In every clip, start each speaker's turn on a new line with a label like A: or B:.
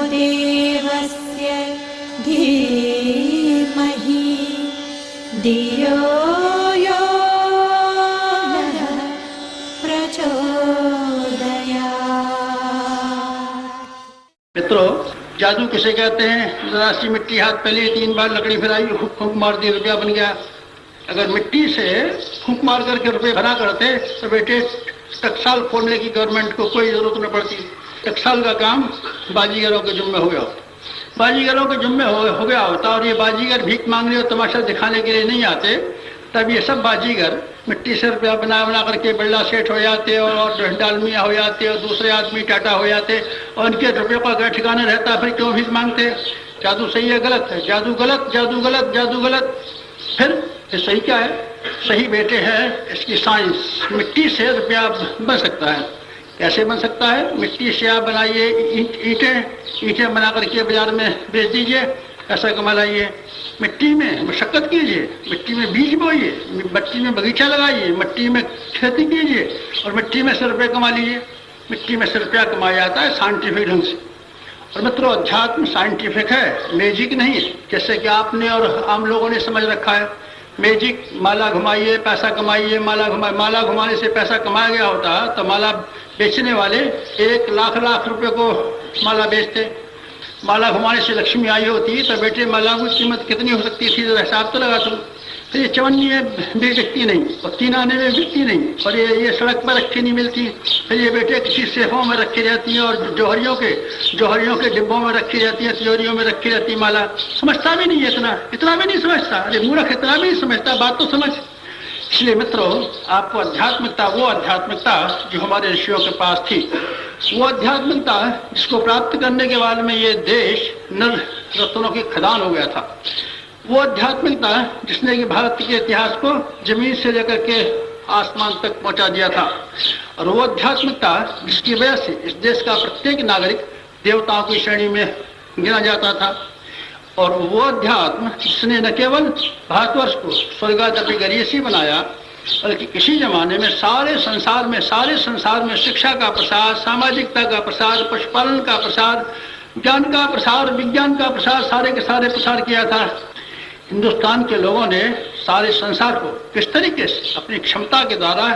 A: देवस्य धीमहि धियो यो नः प्रचोदयात्।
B: मित्रों, जादू किसे कहते हैं? जरा सी मिट्टी हाथ पहले 3 बार लकड़ी फिराई, फूंक मार दी, रुपया बन गया। अगर मिट्टी से फूंक मार करके रुपये बना करते तो बेटे टकसाल खोलने की गवर्नमेंट को कोई जरूरत न पड़ती। टकसाल का काम बाजीगरों के जुम्मे हो गया होता, बाजीगरों के जुम्मे हो गया होता। और ये बाजीगर भीख मांगने और तमाशा दिखाने के लिए नहीं आते, तब ये सब बाजीगर मिट्टी से रुपया बना बना करके बिरला सेठ हो जाते और डालमिया हो जाते और दूसरे आदमी टाटा हो जाते और उनके रुपयों का क्या ठिकाना रहता, फिर क्यों भीख मांगते? जादू सही है गलत है? जादू गलत, जादू गलत, जादू गलत। फिर ये सही क्या है? सही बेटे है इसकी साइंस। मिट्टी से रुपया बन सकता है। कैसे बन सकता है? मिट्टी से आप बनाइए ईंटें बना करके बाजार में बेच दीजिए, पैसा कमा लाइए। मिट्टी में मशक्कत कीजिए, मिट्टी में बीज बोइए, मिट्टी में बगीचा लगाइए, मिट्टी में खेती कीजिए और मिट्टी में से रुपये कमा लीजिए। मिट्टी में से रुपया कमाया जाता है साइंटिफिक ढंग से। और मित्रों, अध्यात्म साइंटिफिक है, मैजिक नहीं है, जैसे कि आपने और आम लोगों ने समझ रखा है। मैजिक माला घुमाइए पैसा कमाइए, माला घुमाने से पैसा कमाया गया होता तो माला बेचने वाले 1 लाख रुपए को माला बेचते। माला घुमाने से लक्ष्मी आई होती तो बेटे माला की कीमत कितनी हो सकती थी, जरा हिसाब तो लगा तुम। फिर ये चवन्नी में भी बिकती नहीं और 3 आने में बिकती नहीं और ये सड़क पर रखी नहीं मिलती। फिर ये बेटे किसी सेफों में रखी रहती है और जौहरियों के डिब्बों में रखी रहती है, तिजोरियों में रखी रहती माला। समझता भी नहीं है, इतना भी नहीं समझता। अरे मूर्ख, इतना भी नहीं समझता, बात तो समझ। इसलिए मित्रों, आपको आध्यात्मिकता, वो आध्यात्मिकता जो हमारे ऋषियों के पास थी, वो आध्यात्मिकता जिसको प्राप्त करने के बाद में ये देश नर रत्नों की खदान हो गया था, वो आध्यात्मिकता जिसने कि भारत के इतिहास को जमीन से लेकर के आसमान तक पहुंचा दिया था, और वो आध्यात्मिकता जिसकी वजह से इस देश का प्रत्येक नागरिक देवताओं की श्रेणी में गिना जाता था, और वो अध्यात्म जिसने न केवल भारतवर्ष को स्वर्गादपि गरीयसी बनाया, बल्कि इसी जमाने में सारे संसार में शिक्षा का प्रसार, सामाजिकता का प्रसार, पशुपालन का प्रसार, ज्ञान का प्रसार, विज्ञान का प्रसार, सारे के सारे प्रसार किया था। हिंदुस्तान के लोगों ने सारे संसार को किस तरीके से अपनी क्षमता के द्वारा,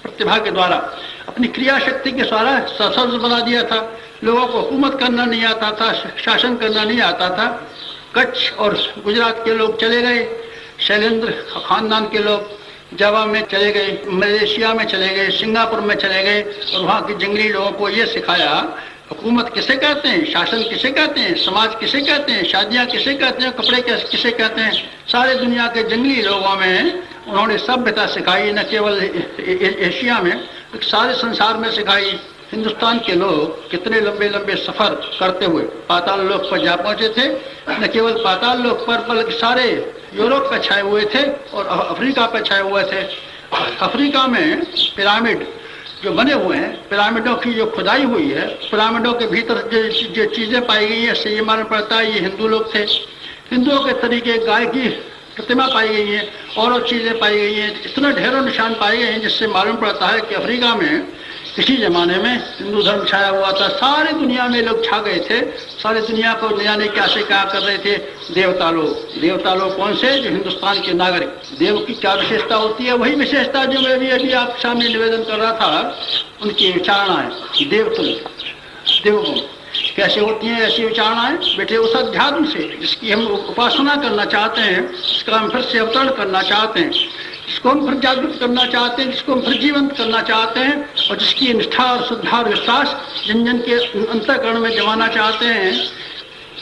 B: प्रतिभा के द्वारा, अपनी क्रिया शक्ति के द्वारा सशक्त बना दिया था। लोगों को हुकूमत करना नहीं आता था, शासन करना नहीं आता था। कच्छ और गुजरात के लोग चले गए, शैलेंद्र खानदान के लोग जावा में चले गए, मलेशिया में चले गए, सिंगापुर में चले गए और वहाँ के जंगली लोगों को ये सिखाया हुकूमत किसे कहते हैं, शासन किसे कहते हैं, समाज किसे कहते हैं, शादियाँ किसे कहते हैं, कपड़े किसे कहते हैं। सारे दुनिया के जंगली लोगों में उन्होंने सभ्यता सिखाई, न केवल एशिया में, सारे संसार में सिखाई। हिंदुस्तान के लोग कितने लंबे लंबे सफर करते हुए पाताल लोक पर जा पहुंचे थे। न केवल पाताल लोक पर, बल्कि सारे यूरोप पर छाए हुए थे और अफ्रीका पर छाए हुए थे। अफ्रीका में पिरामिड जो बने हुए हैं, पिरामिडों की जो खुदाई हुई है, पिरामिडों के भीतर जो चीजें पाई गई है, इससे ये मालूम पड़ता है ये हिंदू लोग थे। हिंदुओं के तरीके गाय की प्रतिमा पाई गई है और चीजें पाई गई हैं, इतना ढेरों निशान पाए गए हैं, जिससे मालूम पड़ता है कि अफ्रीका में किसी जमाने में हिंदू धर्म छाया हुआ था। सारी दुनिया में लोग छा गए थे, सारी दुनिया को ले जाने क्या से क्या कर रहे थे देवता लोग। देवता लोग कौन से? जो हिंदुस्तान के नागरिक। देव की क्या विशेषता होती है? वही विशेषता जो मैं भी अभी आप सामने निवेदन कर रहा था, उनकी विचारणाएं देवतुल्य, देवगुण कैसे होती हैं ऐसी विचारणाएं बेटे। उस अध्यात्म से जिसकी हम उपासना करना चाहते हैं, जिसका हम फिर से अवतरण करना चाहते हैं, जिसको हम फिर जागृत करना चाहते हैं, जिसको हम फिर जीवंत करना चाहते हैं, और जिसकी निष्ठा और श्रद्धा और विश्वास जन जन के अंतःकरण में जमाना चाहते हैं।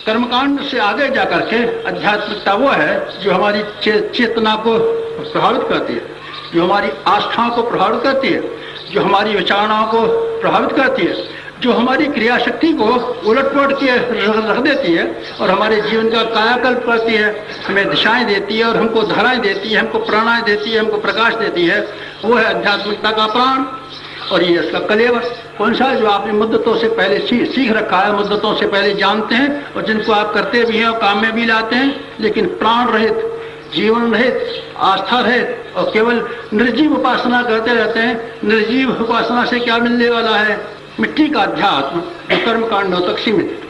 B: कर्मकांड से आगे जाकर के आध्यात्मिकता वो है जो हमारी चेतना को प्रभावित करती है, जो हमारी आस्थाओं को प्रभावित करती है, जो हमारी विचारणाओं को प्रभावित करती है, जो हमारी क्रिया शक्ति को उलट-पलट के रख देती है और हमारे जीवन का कायाकल्प करती है, हमें दिशाएं देती है और हमको धाराएं देती है, हमको प्रेरणाएं देती है, हमको प्रकाश देती है। वो है आध्यात्मिकता का प्राण। और ये इसका कलेवर कौन सा है? जो आपने मुद्दतों से पहले सीख रखा है, मुद्दतों से पहले जानते हैं और जिनको आप करते भी हैं और काम में भी लाते हैं, लेकिन प्राण रहित, जीवन रहित, आस्था रहित और केवल निर्जीव उपासना करते रहते हैं। निर्जीव उपासना से क्या मिलने वाला है? मिट्टी का अध्यात्म जो कर्मकांडों तक सीमित है।